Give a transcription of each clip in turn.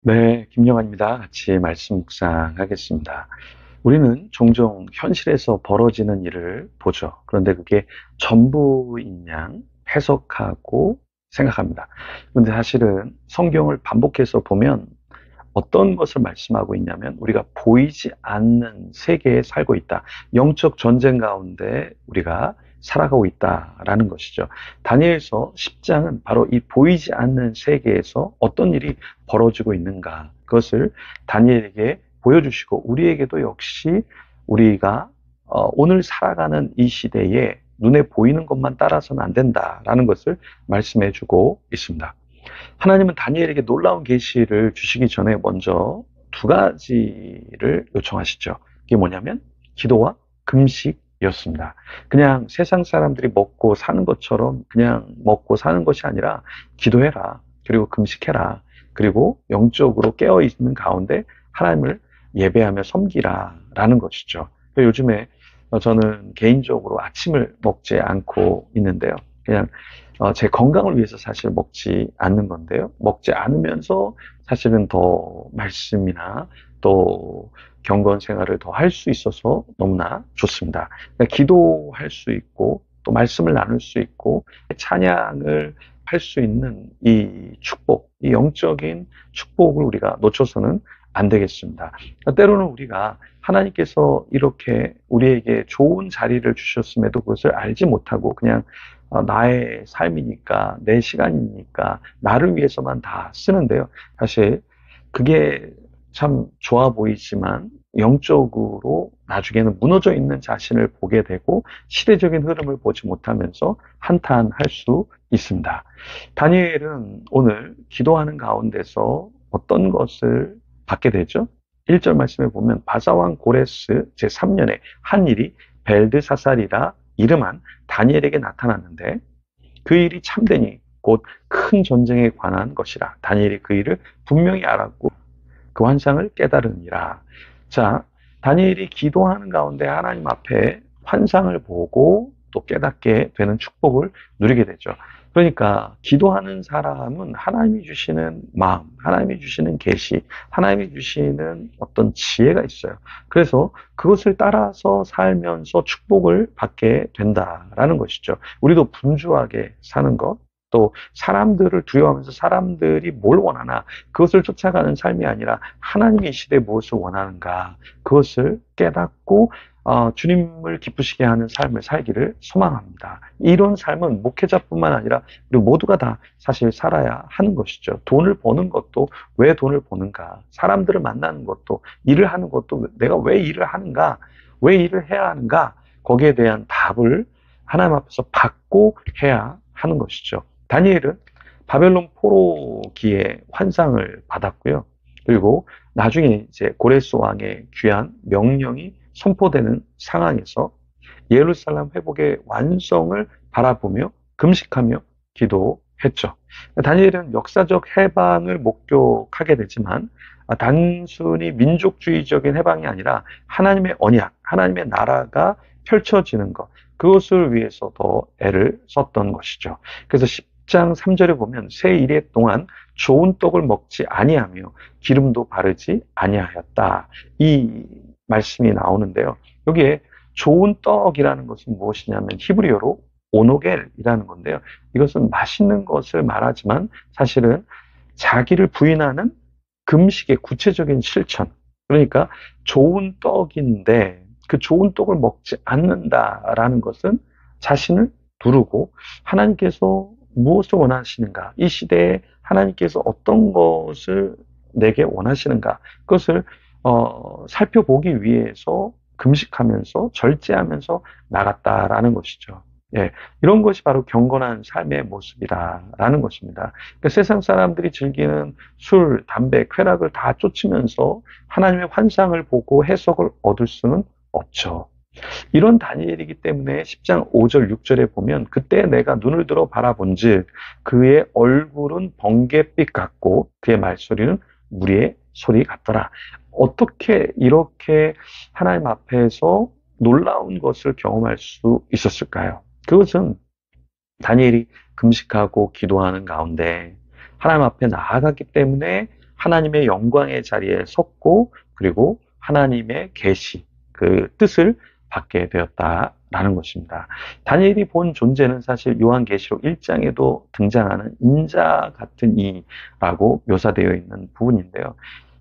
네, 김영환입니다. 같이 말씀 묵상하겠습니다. 우리는 종종 현실에서 벌어지는 일을 보죠. 그런데 그게 전부인 양 해석하고 생각합니다. 그런데 사실은 성경을 반복해서 보면 어떤 것을 말씀하고 있냐면 우리가 보이지 않는 세계에 살고 있다. 영적 전쟁 가운데 우리가 살아가고 있다라는 것이죠. 다니엘서 10장은 바로 이 보이지 않는 세계에서 어떤 일이 벌어지고 있는가 그것을 다니엘에게 보여주시고 우리에게도 역시 우리가 오늘 살아가는 이 시대에 눈에 보이는 것만 따라서는 안 된다라는 것을 말씀해주고 있습니다. 하나님은 다니엘에게 놀라운 계시를 주시기 전에 먼저 두 가지를 요청하시죠. 그게 뭐냐면 기도와 금식이었습니다. 그냥 세상 사람들이 먹고 사는 것처럼 그냥 먹고 사는 것이 아니라 기도해라. 그리고 금식해라. 그리고 영적으로 깨어있는 가운데 하나님을 예배하며 섬기라 라는 것이죠. 요즘에 저는 개인적으로 아침을 먹지 않고 있는데요. 그냥 제 건강을 위해서 사실 먹지 않는 건데요. 먹지 않으면서 사실은 더 말씀이나 또 경건 생활을 더 할 수 있어서 너무나 좋습니다. 그러니까 기도할 수 있고 또 말씀을 나눌 수 있고 찬양을 할 수 있는 이 축복, 이 영적인 축복을 우리가 놓쳐서는 안 되겠습니다. 때로는 우리가 하나님께서 이렇게 우리에게 좋은 자리를 주셨음에도 그것을 알지 못하고 그냥 나의 삶이니까, 내 시간이니까, 나를 위해서만 다 쓰는데요. 사실 그게 참 좋아 보이지만 영적으로 나중에는 무너져 있는 자신을 보게 되고 시대적인 흐름을 보지 못하면서 한탄할 수 있습니다. 다니엘은 오늘 기도하는 가운데서 어떤 것을 받게 되죠? 1절 말씀에 보면 바사왕 고레스 제3년에 한 일이 벨드사살이라 이름한 다니엘에게 나타났는데 그 일이 참되니 곧 큰 전쟁에 관한 것이라. 다니엘이 그 일을 분명히 알았고 그 환상을 깨달으니라. 자, 다니엘이 기도하는 가운데 하나님 앞에 환상을 보고 또 깨닫게 되는 축복을 누리게 되죠. 그러니까 기도하는 사람은 하나님이 주시는 마음, 하나님이 주시는 계시, 하나님이 주시는 어떤 지혜가 있어요. 그래서 그것을 따라서 살면서 축복을 받게 된다라는 것이죠. 우리도 분주하게 사는 것, 또 사람들을 두려워하면서 사람들이 뭘 원하나 그것을 쫓아가는 삶이 아니라 하나님이 이 시대에 무엇을 원하는가 그것을 깨닫고 주님을 기쁘시게 하는 삶을 살기를 소망합니다. 이런 삶은 목회자뿐만 아니라 우리 모두가 다 사실 살아야 하는 것이죠. 돈을 버는 것도 왜 돈을 버는가, 사람들을 만나는 것도, 일을 하는 것도 내가 왜 일을 하는가, 왜 일을 해야 하는가, 거기에 대한 답을 하나님 앞에서 받고 해야 하는 것이죠. 다니엘은 바벨론 포로기에 환상을 받았고요. 그리고 나중에 이제 고레스 왕의 귀한 명령이 선포되는 상황에서 예루살렘 회복의 완성을 바라보며 금식하며 기도했죠. 다니엘은 역사적 해방을 목격하게 되지만 단순히 민족주의적인 해방이 아니라 하나님의 언약, 하나님의 나라가 펼쳐지는 것, 그것을 위해서 더 애를 썼던 것이죠. 그래서 10장 3절에 보면 새 이래 동안 좋은 떡을 먹지 아니하며 기름도 바르지 아니하였다. 이 말씀이 나오는데요. 여기에 좋은 떡이라는 것은 무엇이냐면 히브리어로 오노겔이라는 건데요. 이것은 맛있는 것을 말하지만 사실은 자기를 부인하는 금식의 구체적인 실천. 그러니까 좋은 떡인데 그 좋은 떡을 먹지 않는다라는 것은 자신을 두르고 하나님께서 무엇을 원하시는가, 이 시대에 하나님께서 어떤 것을 내게 원하시는가, 그것을 살펴보기 위해서 금식하면서 절제하면서 나갔다라는 것이죠. 예, 이런 것이 바로 경건한 삶의 모습이다라는 것입니다. 그러니까 세상 사람들이 즐기는 술, 담배, 쾌락을 다 쫓으면서 하나님의 환상을 보고 해석을 얻을 수는 없죠. 이런 다니엘이기 때문에 10장 5절 6절에 보면 그때 내가 눈을 들어 바라본즉 그의 얼굴은 번갯빛 같고 그의 말소리는 무리의 소리 같더라. 어떻게 이렇게 하나님 앞에서 놀라운 것을 경험할 수 있었을까요? 그것은 다니엘이 금식하고 기도하는 가운데 하나님 앞에 나아갔기 때문에 하나님의 영광의 자리에 섰고 그리고 하나님의 계시, 그 뜻을 받게 되었다라는 것입니다. 다니엘이 본 존재는 사실 요한계시록 1장에도 등장하는 인자 같은 이라고 묘사되어 있는 부분인데요.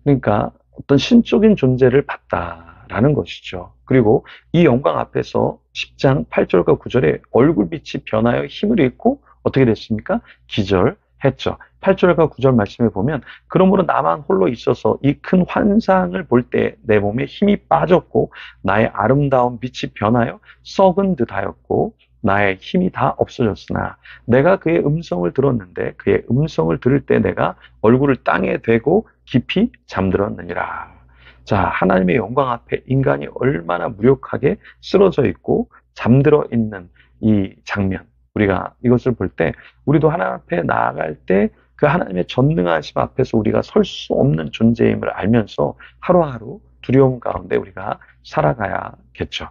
그러니까 어떤 신적인 존재를 봤다라는 것이죠. 그리고 이 영광 앞에서 10장 8절과 9절에 얼굴빛이 변하여 힘을 잃고 어떻게 됐습니까? 기절했죠. 8절과 9절 말씀에 보면 그러므로 나만 홀로 있어서 이 큰 환상을 볼 때 내 몸에 힘이 빠졌고 나의 아름다운 빛이 변하여 썩은 듯하였고 나의 힘이 다 없어졌으나 내가 그의 음성을 들었는데 그의 음성을 들을 때 내가 얼굴을 땅에 대고 깊이 잠들었느니라. 자, 하나님의 영광 앞에 인간이 얼마나 무력하게 쓰러져 있고 잠들어 있는 이 장면, 우리가 이것을 볼 때 우리도 하나님 앞에 나아갈 때 그 하나님의 전능하심 앞에서 우리가 설 수 없는 존재임을 알면서 하루하루 두려움 가운데 우리가 살아가야겠죠.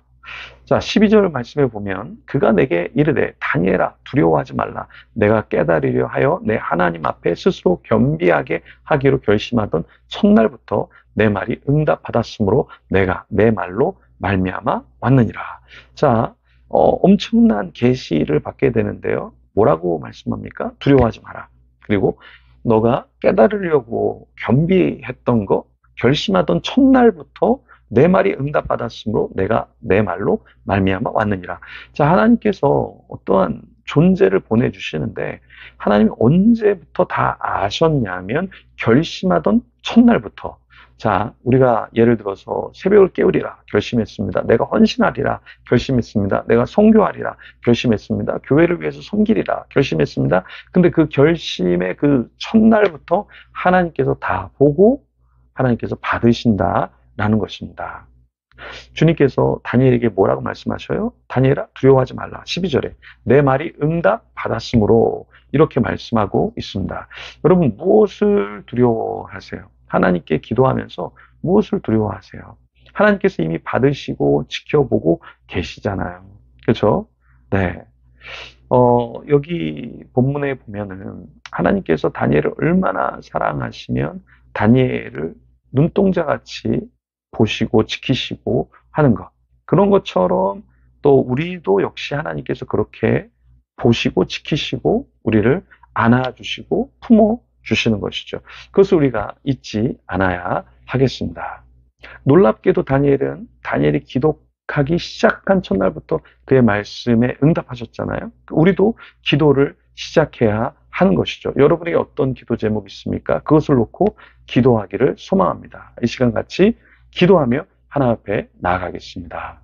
자, 12절 말씀에 보면 그가 내게 이르되 다니엘아 두려워하지 말라. 내가 깨달으려 하여 내 하나님 앞에 스스로 겸비하게 하기로 결심하던 첫날부터 내 말이 응답받았으므로 내가 내 말로 말미암아 왔느니라. 자, 엄청난 계시를 받게 되는데요. 뭐라고 말씀합니까? 두려워하지 마라. 그리고 너가 깨달으려고 겸비했던 거, 결심하던 첫날부터 내 말이 응답받았으므로 내가 내 말로 말미암아 왔느니라. 자, 하나님께서 어떠한 존재를 보내주시는데 하나님이 언제부터 다 아셨냐면 결심하던 첫날부터. 자, 우리가 예를 들어서 새벽을 깨우리라 결심했습니다. 내가 헌신하리라 결심했습니다. 내가 선교하리라 결심했습니다. 교회를 위해서 섬기리라 결심했습니다. 근데 그 결심의 그 첫날부터 하나님께서 다 보고 하나님께서 받으신다라는 것입니다. 주님께서 다니엘에게 뭐라고 말씀하셔요? 다니엘아 두려워하지 말라. 12절에 내 말이 응답 받았으므로 이렇게 말씀하고 있습니다. 여러분 무엇을 두려워하세요? 하나님께 기도하면서 무엇을 두려워하세요? 하나님께서 이미 받으시고 지켜보고 계시잖아요. 그렇죠? 네. 여기 본문에 보면은 하나님께서 다니엘을 얼마나 사랑하시면 다니엘을 눈동자같이 보시고 지키시고 하는 것. 그런 것처럼 또 우리도 역시 하나님께서 그렇게 보시고 지키시고 우리를 안아주시고 품어주시는 것이죠. 그것을 우리가 잊지 않아야 하겠습니다. 놀랍게도 다니엘이 기도하기 시작한 첫날부터 그의 말씀에 응답하셨잖아요. 우리도 기도를 시작해야 하는 것이죠. 여러분에게 어떤 기도 제목이 있습니까? 그것을 놓고 기도하기를 소망합니다. 이 시간 같이 기도하며 하나님 앞에 나아가겠습니다.